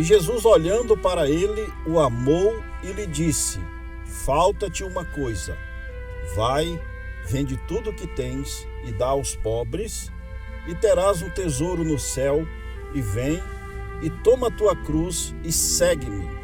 E Jesus, olhando para ele, o amou e lhe disse: falta-te uma coisa. Vai, vende tudo o que tens e dá aos pobres, e terás um tesouro no céu, e vem, e toma a tua cruz e segue-me.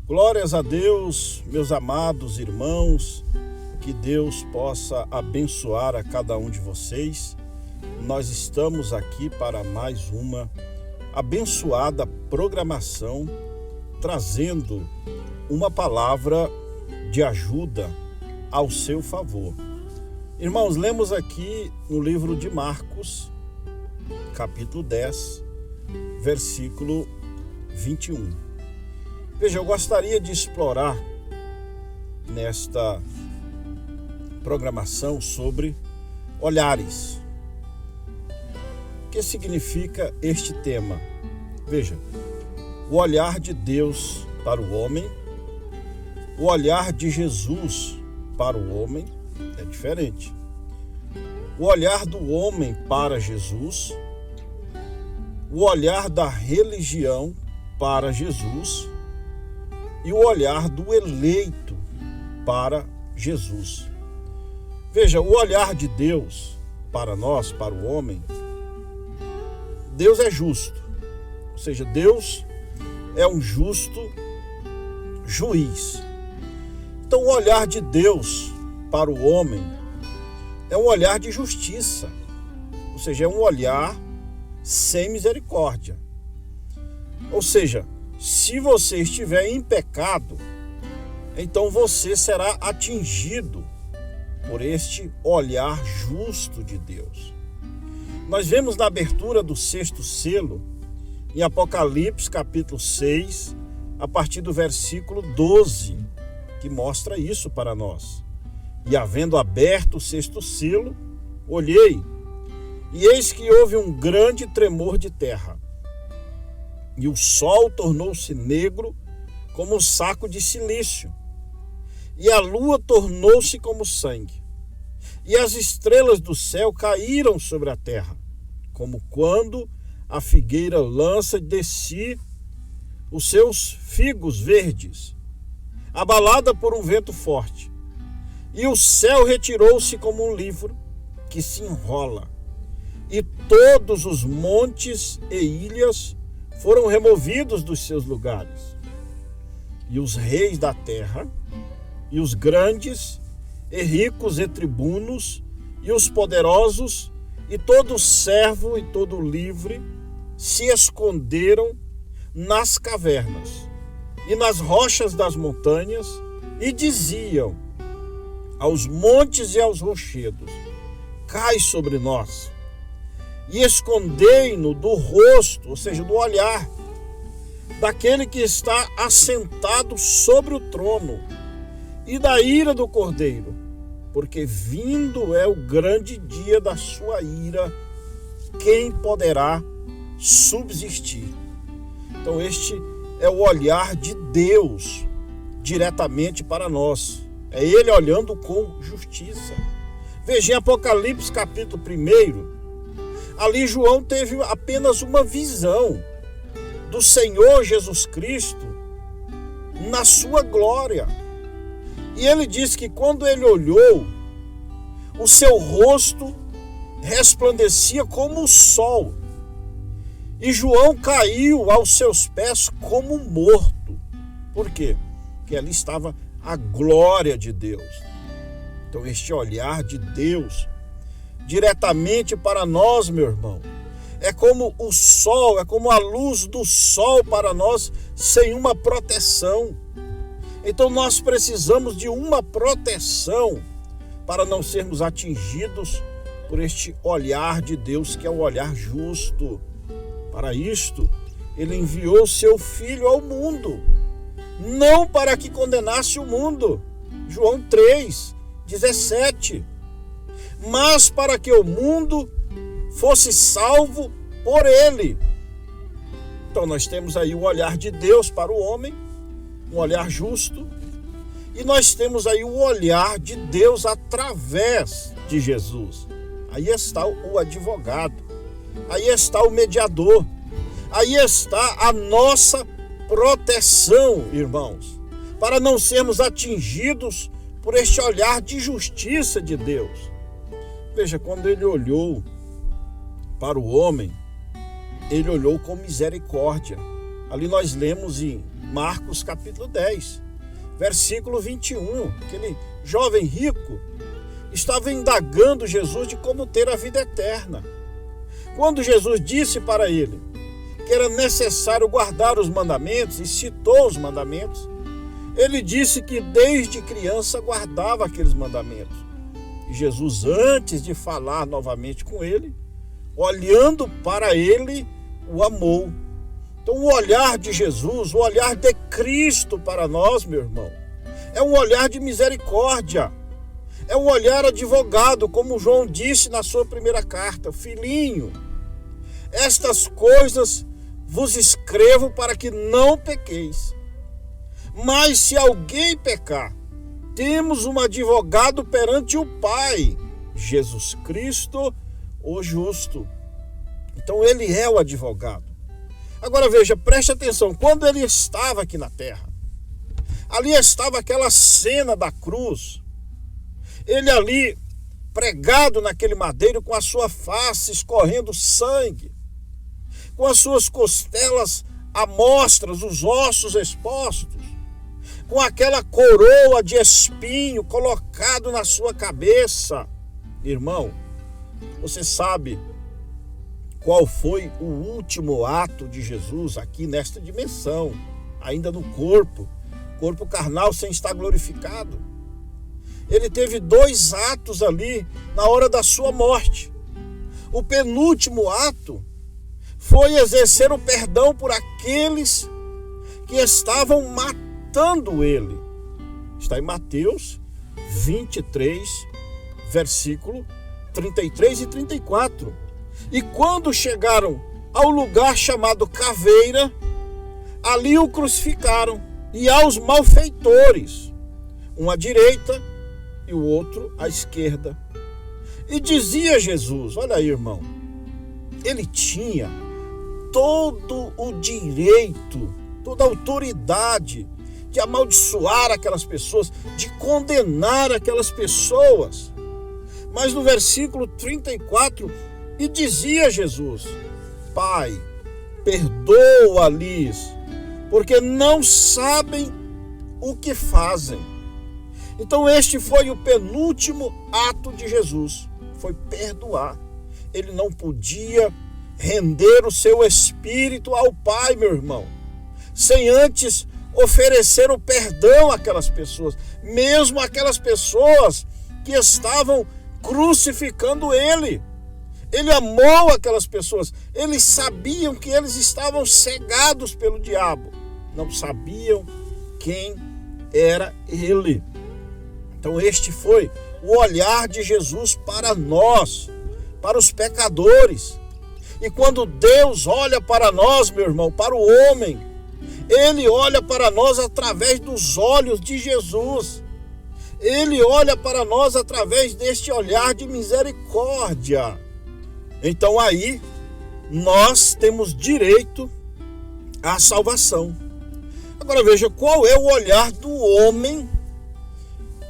Glórias a Deus, meus amados irmãos, que Deus possa abençoar a cada um de vocês. Nós estamos aqui para mais uma abençoada programação, trazendo uma palavra de ajuda ao seu favor. Irmãos, lemos aqui no livro de Marcos, capítulo 10, versículo 21. Veja, eu gostaria de explorar nesta programação sobre olhares. O que significa este tema? Veja, o olhar de Deus para o homem, o olhar de Jesus para o homem é diferente. O olhar do homem para Jesus, o olhar da religião para Jesus, e o olhar do eleito para Jesus. Veja, o olhar de Deus para nós, para o homem, Deus é justo. Ou seja, Deus é um justo juiz. Então, o olhar de Deus para o homem é um olhar de justiça. Ou seja, é um olhar sem misericórdia. Ou seja, se você estiver em pecado, então você será atingido por este olhar justo de Deus. Nós vemos na abertura do 6º selo, em Apocalipse capítulo 6, a partir do versículo 12, que mostra isso para nós. E havendo aberto o 6º selo, olhei, e eis que houve um grande tremor de terra. E o sol tornou-se negro como um saco de cilício, e a lua tornou-se como sangue, e as estrelas do céu caíram sobre a terra, como quando a figueira lança de si os seus figos verdes, abalada por um vento forte. E o céu retirou-se como um livro que se enrola, e todos os montes e ilhas foram removidos dos seus lugares. E os reis da terra, e os grandes, e ricos e tribunos, e os poderosos, e todo servo e todo livre, se esconderam nas cavernas e nas rochas das montanhas, e diziam aos montes e aos rochedos: cai sobre nós, e escondei-no do rosto, ou seja, do olhar, daquele que está assentado sobre o trono, e da ira do Cordeiro, porque vindo é o grande dia da sua ira, quem poderá subsistir? Então este é o olhar de Deus diretamente para nós. É Ele olhando com justiça. Veja, em Apocalipse capítulo 1, ali João teve apenas uma visão do Senhor Jesus Cristo na sua glória. E ele diz que quando ele olhou, o seu rosto resplandecia como o sol. E João caiu aos seus pés como morto. Por quê? Porque ali estava a glória de Deus. Então este olhar de Deus diretamente para nós, meu irmão, é como o sol, é como a luz do sol para nós, sem uma proteção. Então nós precisamos de uma proteção para não sermos atingidos por este olhar de Deus, que é o olhar justo. Para isto, ele enviou seu Filho ao mundo, não para que condenasse o mundo, João 3:17, mas para que o mundo fosse salvo por ele. Então nós temos aí o olhar de Deus para o homem, um olhar justo, e nós temos aí o olhar de Deus através de Jesus. Aí está o advogado, aí está o mediador, aí está a nossa proteção, irmãos, para não sermos atingidos por este olhar de justiça de Deus. Veja, quando ele olhou para o homem, ele olhou com misericórdia. Ali nós lemos em Marcos capítulo 10, versículo 21, aquele jovem rico estava indagando Jesus de como ter a vida eterna. Quando Jesus disse para ele que era necessário guardar os mandamentos, e citou os mandamentos, ele disse que desde criança guardava aqueles mandamentos. E Jesus, antes de falar novamente com ele, olhando para ele, o amou. Então o olhar de Jesus, o olhar de Cristo para nós, meu irmão, é um olhar de misericórdia, é um olhar advogado, como João disse na sua primeira carta: filhinho, estas coisas vos escrevo para que não pequeis. Mas se alguém pecar, temos um advogado perante o Pai, Jesus Cristo, o justo. Então ele é o advogado. Agora veja, preste atenção, quando ele estava aqui na terra, ali estava aquela cena da cruz, ele ali pregado naquele madeiro, com a sua face escorrendo sangue, com as suas costelas à mostra, os ossos expostos, com aquela coroa de espinho colocado na sua cabeça. Irmão, você sabe qual foi o último ato de Jesus aqui nesta dimensão, ainda no corpo carnal sem estar glorificado? Ele teve 2 atos ali na hora da sua morte. O penúltimo ato foi exercer o perdão por aqueles que estavam matando ele. Está em Mateus 23, versículo 33 e 34. E quando chegaram ao lugar chamado Caveira, ali o crucificaram, e aos malfeitores, um à direita e o outro à esquerda. E dizia Jesus, olha aí, irmão, ele tinha todo o direito, toda a autoridade de amaldiçoar aquelas pessoas, de condenar aquelas pessoas. Mas no versículo 34, e dizia Jesus: Pai, perdoa-lhes, porque não sabem o que fazem. Então este foi o penúltimo ato de Jesus, foi perdoar. Ele não podia render o seu espírito ao Pai, meu irmão, sem antes oferecer o perdão àquelas pessoas, mesmo aquelas pessoas que estavam crucificando ele. Ele amou aquelas pessoas, eles sabiam que eles estavam cegados pelo diabo, não sabiam quem era ele. Então este foi o olhar de Jesus para nós, para os pecadores. E quando Deus olha para nós, meu irmão, para o homem, ele olha para nós através dos olhos de Jesus. Ele olha para nós através deste olhar de misericórdia. Então aí nós temos direito à salvação. Agora veja, qual é o olhar do homem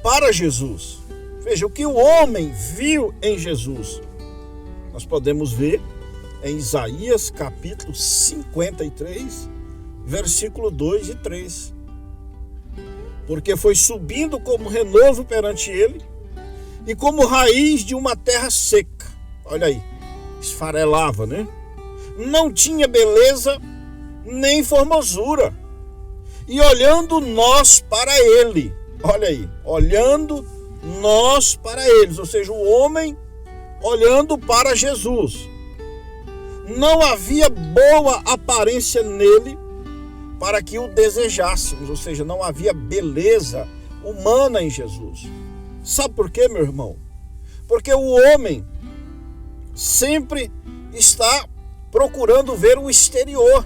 para Jesus? Veja, o que o homem viu em Jesus, nós podemos ver em Isaías capítulo 53, versículo 2 e 3. porque foi subindo como renovo perante ele e como raiz de uma terra seca. Olha aí, esfarelava, né? Não tinha beleza nem formosura. E olhando nós para ele, olha aí, olhando nós para eles, ou seja, o homem olhando para Jesus. Não havia boa aparência nele para que o desejássemos, ou seja, não havia beleza humana em Jesus. Sabe por quê, meu irmão? Porque o homem sempre está procurando ver o exterior.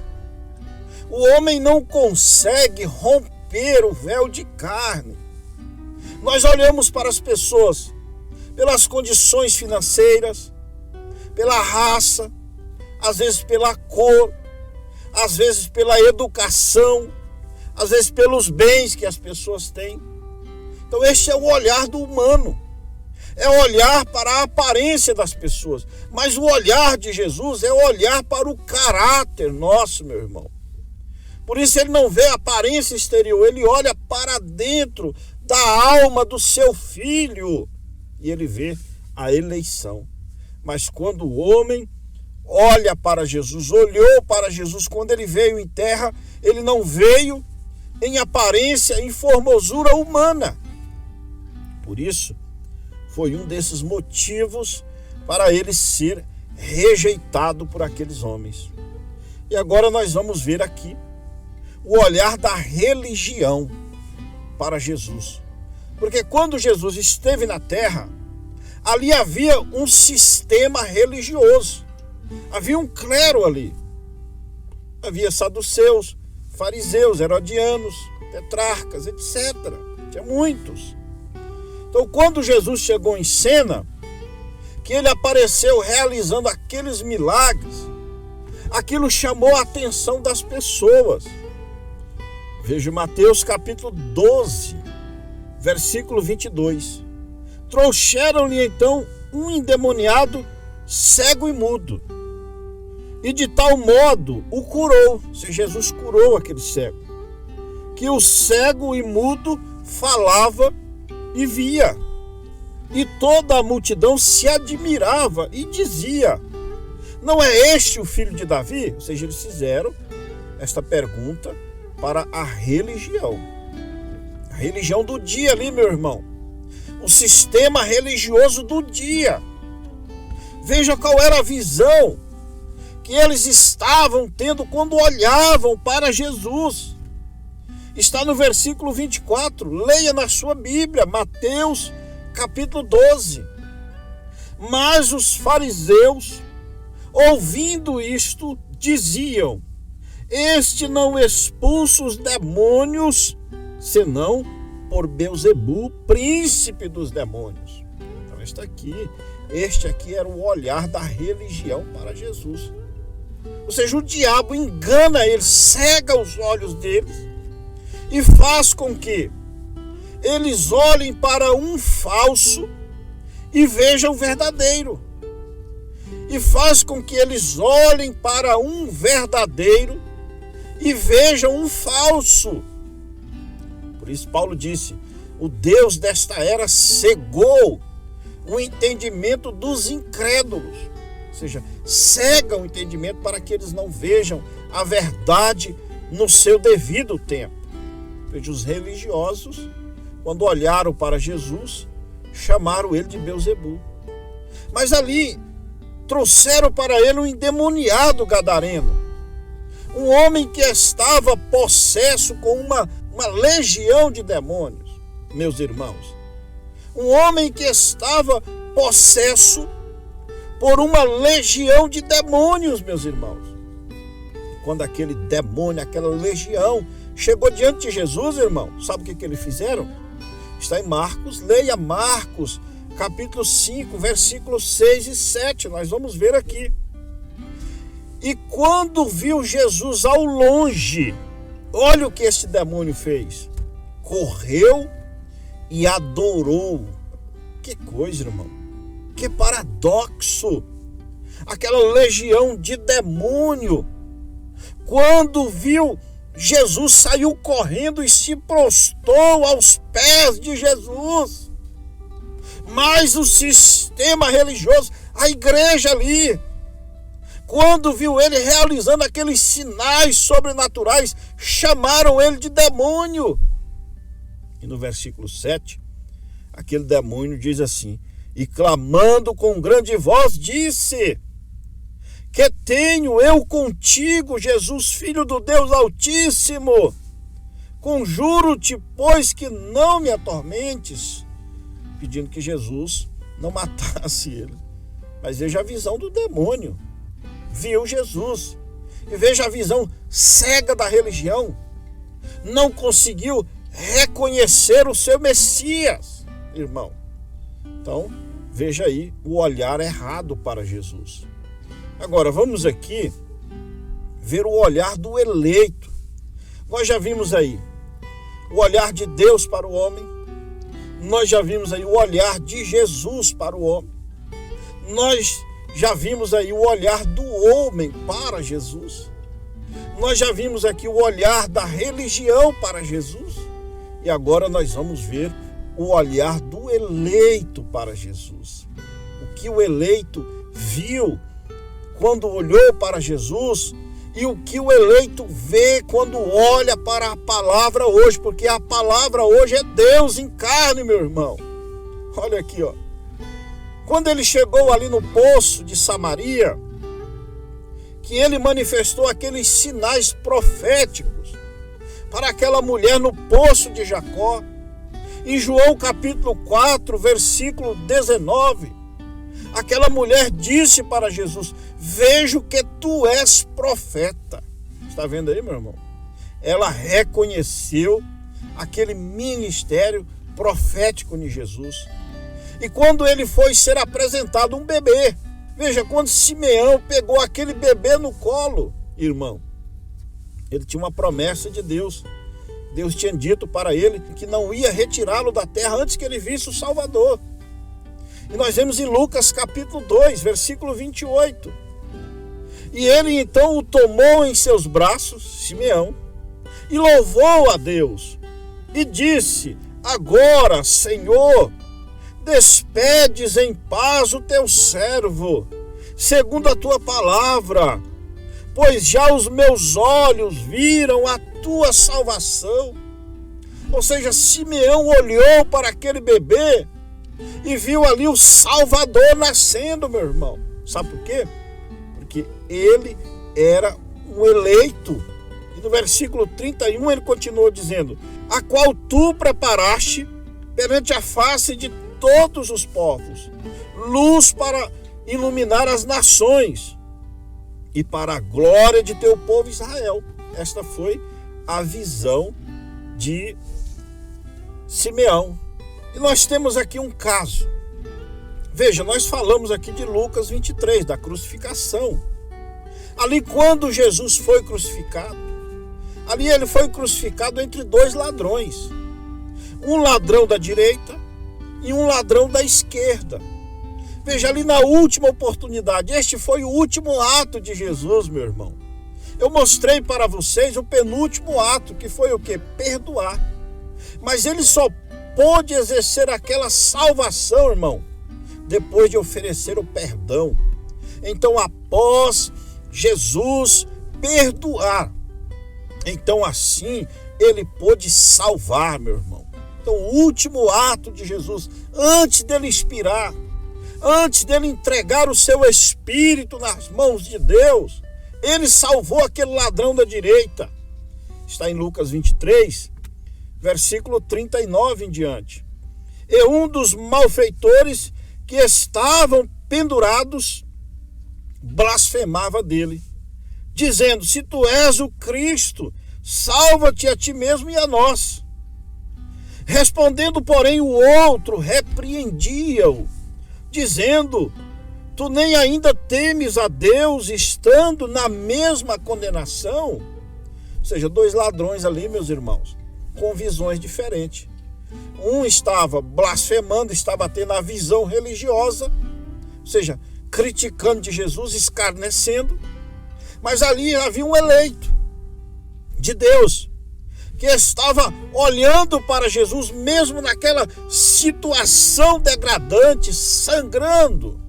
O homem não consegue romper o véu de carne. Nós olhamos para as pessoas pelas condições financeiras, pela raça, às vezes pela cor, às vezes pela educação, às vezes pelos bens que as pessoas têm. Então este é o olhar do humano, é olhar para a aparência das pessoas. Mas o olhar de Jesus é olhar para o caráter nosso, meu irmão. Por isso ele não vê a aparência exterior, ele olha para dentro da alma do seu filho e ele vê a eleição. Mas quando o homem olha para Jesus, olhou para Jesus quando ele veio em terra, ele não veio em aparência, em formosura humana. Por isso, foi um desses motivos para ele ser rejeitado por aqueles homens. E agora nós vamos ver aqui o olhar da religião para Jesus. Porque quando Jesus esteve na terra, ali havia um sistema religioso. Havia um clero ali. Havia saduceus, fariseus, herodianos, tetrarcas, etc. Tinha muitos. Então, quando Jesus chegou em cena, que ele apareceu realizando aqueles milagres, aquilo chamou a atenção das pessoas. Veja Mateus capítulo 12, versículo 22. Trouxeram-lhe então um endemoniado, cego e mudo, e de tal modo o curou. Se Jesus curou aquele cego, que o cego e mudo falava e via, e toda a multidão se admirava e dizia: não é este o filho de Davi? Ou seja, eles fizeram esta pergunta para a religião do dia ali, meu irmão, o sistema religioso do dia. Veja qual era a visão que eles estavam tendo quando olhavam para Jesus. Está no versículo 24, leia na sua Bíblia, Mateus capítulo 12. Mas os fariseus, ouvindo isto, diziam: este não expulsa os demônios, senão por Beelzebu, príncipe dos demônios. Então este aqui era o olhar da religião para Jesus. Ou seja, o diabo engana eles, cega os olhos deles e faz com que eles olhem para um falso e vejam o verdadeiro. E faz com que eles olhem para um verdadeiro e vejam um falso. Por isso Paulo disse: o Deus desta era cegou o entendimento dos incrédulos. Ou seja, cega o entendimento para que eles não vejam a verdade no seu devido tempo. Veja, os religiosos, quando olharam para Jesus, chamaram ele de Beelzebu. Mas ali trouxeram para ele um endemoniado gadareno, um homem que estava possesso com uma legião de demônios, meus irmãos. Um homem que estava possesso por uma legião de demônios, meus irmãos. Quando aquele demônio, aquela legião chegou diante de Jesus, irmão, sabe o que eles fizeram? Está em Marcos, leia Marcos capítulo 5, versículos 6 e 7, nós vamos ver aqui. E quando viu Jesus ao longe, olha o que este demônio fez: correu e adorou. Que coisa, irmão, que paradoxo. Aquela legião de demônio, quando viu Jesus saiu correndo e se prostrou aos pés de Jesus. Mas o sistema religioso, a igreja ali, quando viu ele realizando aqueles sinais sobrenaturais, chamaram ele de demônio. E no versículo 7, aquele demônio diz assim: e clamando com grande voz, disse: que tenho eu contigo, Jesus, Filho do Deus Altíssimo? Conjuro-te, pois, que não me atormentes. Pedindo que Jesus não matasse ele. Mas veja a visão do demônio. Viu Jesus. E veja a visão cega da religião. Não conseguiu reconhecer o seu Messias, irmão. Então, veja aí o olhar errado para Jesus. Agora, vamos aqui ver o olhar do eleito. Nós já vimos aí o olhar de Deus para o homem. Nós já vimos aí o olhar de Jesus para o homem. Nós já vimos aí o olhar do homem para Jesus. Nós já vimos aqui o olhar da religião para Jesus. E agora nós vamos ver o olhar do eleito para Jesus. O que o eleito viu quando olhou para Jesus e o que o eleito vê quando olha para a palavra hoje, porque a palavra hoje é Deus em carne, meu irmão. Olha aqui, ó. Quando ele chegou ali no poço de Samaria, que ele manifestou aqueles sinais proféticos para aquela mulher no poço de Jacó, em João capítulo 4, versículo 19, aquela mulher disse para Jesus: vejo que tu és profeta. Está vendo aí, meu irmão? Ela reconheceu aquele ministério profético de Jesus. E quando ele foi ser apresentado um bebê, veja, quando Simeão pegou aquele bebê no colo, irmão, ele tinha uma promessa de Deus. Deus tinha dito para ele que não ia retirá-lo da terra antes que ele visse o Salvador. E nós vemos em Lucas capítulo 2, versículo 28. E ele então o tomou em seus braços, Simeão, e louvou a Deus. E disse: agora, Senhor, despedes em paz o teu servo, segundo a tua palavra, pois já os meus olhos viram a tua salvação. Ou seja, Simeão olhou para aquele bebê e viu ali o Salvador nascendo, meu irmão. Sabe por quê? Porque ele era um eleito. E no versículo 31 ele continuou dizendo: a qual tu preparaste perante a face de todos os povos, luz para iluminar as nações e para a glória de teu povo Israel. Esta foi a visão de Simeão. E nós temos aqui um caso. Veja, nós falamos aqui de Lucas 23, da crucificação. Ali quando Jesus foi crucificado, ali ele foi crucificado entre dois ladrões. Um ladrão da direita e um ladrão da esquerda. Veja, ali na última oportunidade, este foi o último ato de Jesus, meu irmão. Eu mostrei para vocês o penúltimo ato, que foi o quê? Perdoar. Mas ele só pôde exercer aquela salvação, irmão, depois de oferecer o perdão. Então, após Jesus perdoar, então assim ele pôde salvar, meu irmão. Então, o último ato de Jesus, antes dele expirar, antes dele entregar o seu espírito nas mãos de Deus, ele salvou aquele ladrão da direita. Está em Lucas 23, versículo 39 em diante. E um dos malfeitores que estavam pendurados blasfemava dele, dizendo: se tu és o Cristo, salva-te a ti mesmo e a nós. Respondendo, porém, o outro repreendia-o, dizendo: tu nem ainda temes a Deus, estando na mesma condenação? Ou seja, dois ladrões ali, meus irmãos, com visões diferentes. Um estava blasfemando, estava tendo a visão religiosa, ou seja, criticando de Jesus, escarnecendo. Mas ali havia um eleito de Deus, que estava olhando para Jesus, mesmo naquela situação degradante, sangrando,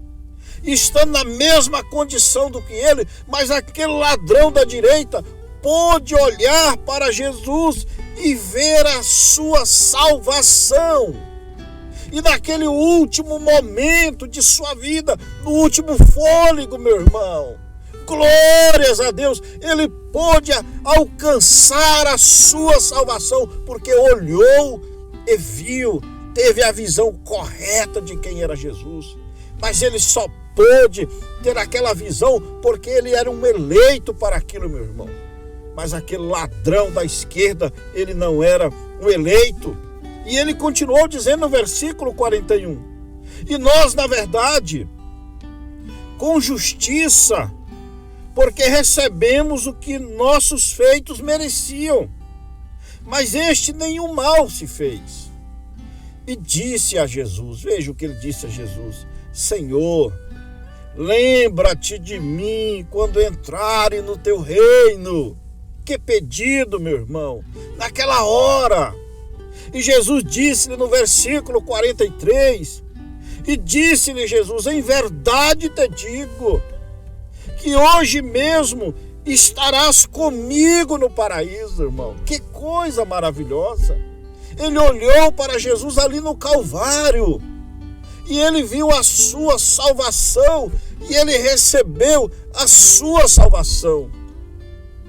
estando na mesma condição do que ele, mas aquele ladrão da direita pôde olhar para Jesus e ver a sua salvação. E naquele último momento de sua vida, no último fôlego, meu irmão, glórias a Deus, ele pôde alcançar a sua salvação, porque olhou e viu, teve a visão correta de quem era Jesus. Mas ele só pôde ter aquela visão porque ele era um eleito para aquilo, meu irmão. Mas aquele ladrão da esquerda, ele não era um eleito. E ele continuou dizendo no versículo 41, e nós, na verdade, com justiça, porque recebemos o que nossos feitos mereciam, mas este nenhum mal se fez. E disse a Jesus, veja o que ele disse a Jesus: Senhor, lembra-te de mim quando entrarem no teu reino. Que pedido, meu irmão, naquela hora. E Jesus disse-lhe no versículo 43, e disse-lhe Jesus, em verdade te digo, que hoje mesmo estarás comigo no paraíso, irmão. Que coisa maravilhosa. Ele olhou para Jesus ali no Calvário, e ele viu a sua salvação, e ele recebeu a sua salvação.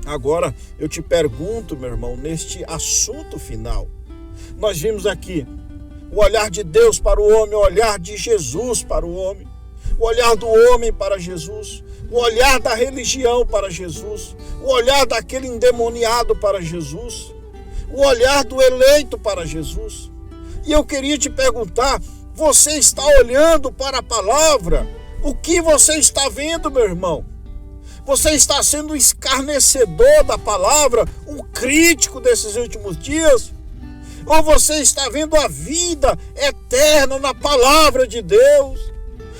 Agora eu te pergunto, meu irmão, neste assunto final, nós vimos aqui o olhar de Deus para o homem, o olhar de Jesus para o homem, o olhar do homem para Jesus, o olhar da religião para Jesus, o olhar daquele endemoniado para Jesus, o olhar do eleito para Jesus. E eu queria te perguntar, você está olhando para a palavra? O que você está vendo, meu irmão? Você está sendo um escarnecedor da palavra, um crítico desses últimos dias? Ou você está vendo a vida eterna na palavra de Deus?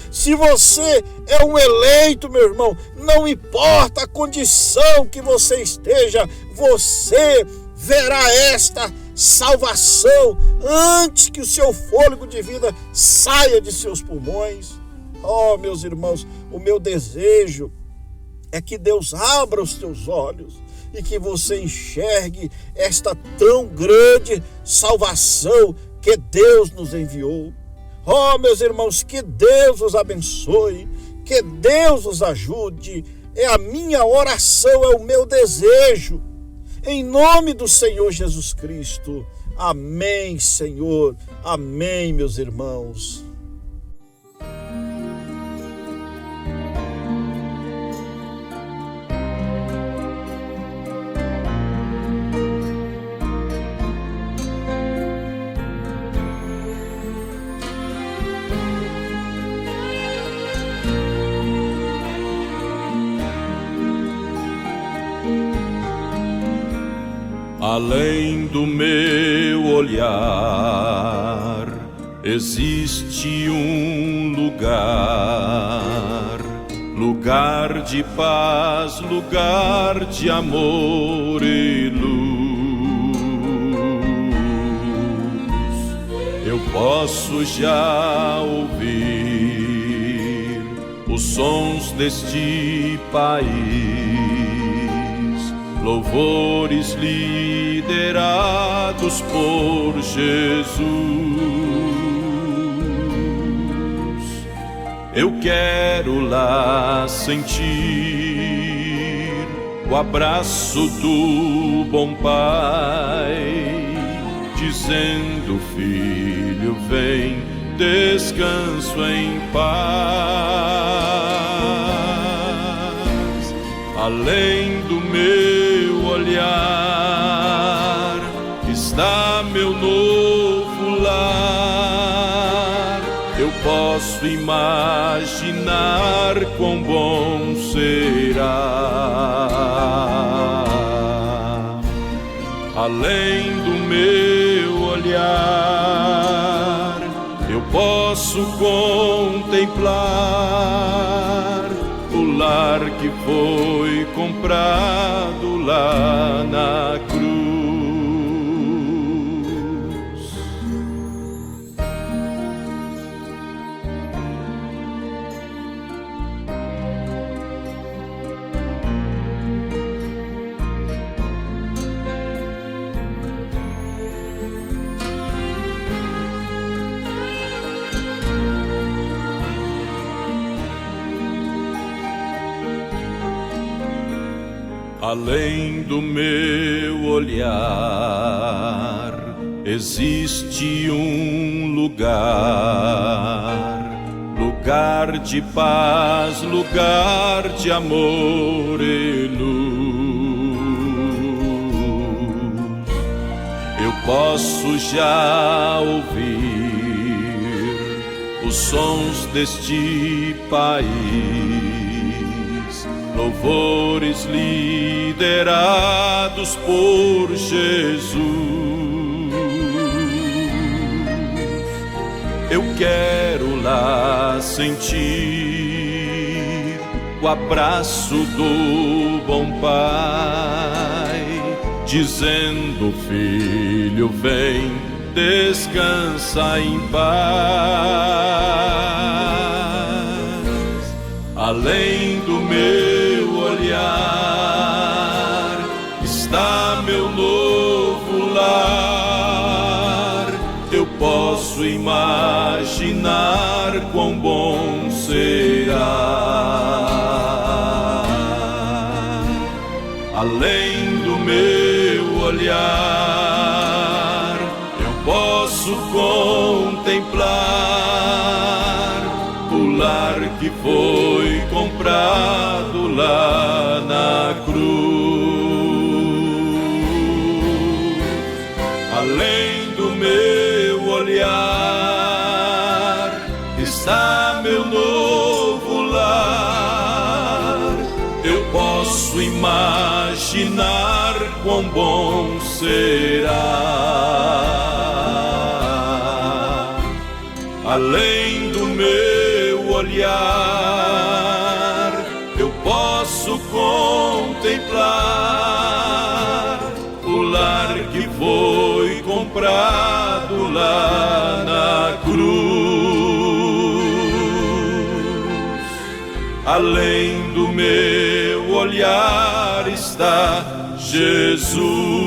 Se você é um eleito, meu irmão, não importa a condição que você esteja, você verá esta salvação antes que o seu fôlego de vida saia de seus pulmões. Oh, meus irmãos, o meu desejo é que Deus abra os teus olhos e que você enxergue esta tão grande salvação que Deus nos enviou. Oh, meus irmãos, que Deus os abençoe, que Deus os ajude. É a minha oração, é o meu desejo. Em nome do Senhor Jesus Cristo. Amém, Senhor. Amém, meus irmãos. Além do meu olhar, existe um lugar de paz, lugar de amor e luz. Eu posso já ouvir os sons deste país, louvores liderados por Jesus. Eu quero lá sentir o abraço do bom Pai, dizendo: filho, vem, descanso em paz. Além do meu olhar está meu novo lar. Eu posso imaginar quão bom será. Além do meu olhar, eu posso contemplar o lar que foi comprado, lá na cruz. Além do meu olhar, existe um lugar de paz, lugar de amor e luz. Eu posso já ouvir os sons deste país, louvores liderados por Jesus. Eu quero lá sentir o abraço do bom Pai, dizendo: filho, vem, descansa em paz. Além do meu olhar está meu novo lar. Eu posso imaginar quão bom será. Além do meu olhar, eu posso contemplar o lar que foi comprado lá na cruz. Além do meu olhar está meu novo lar. Eu posso imaginar quão bom será. Além do meu olhar, eu posso contemplar o lar que foi comprado lá na cruz. Além do meu olhar está Jesus.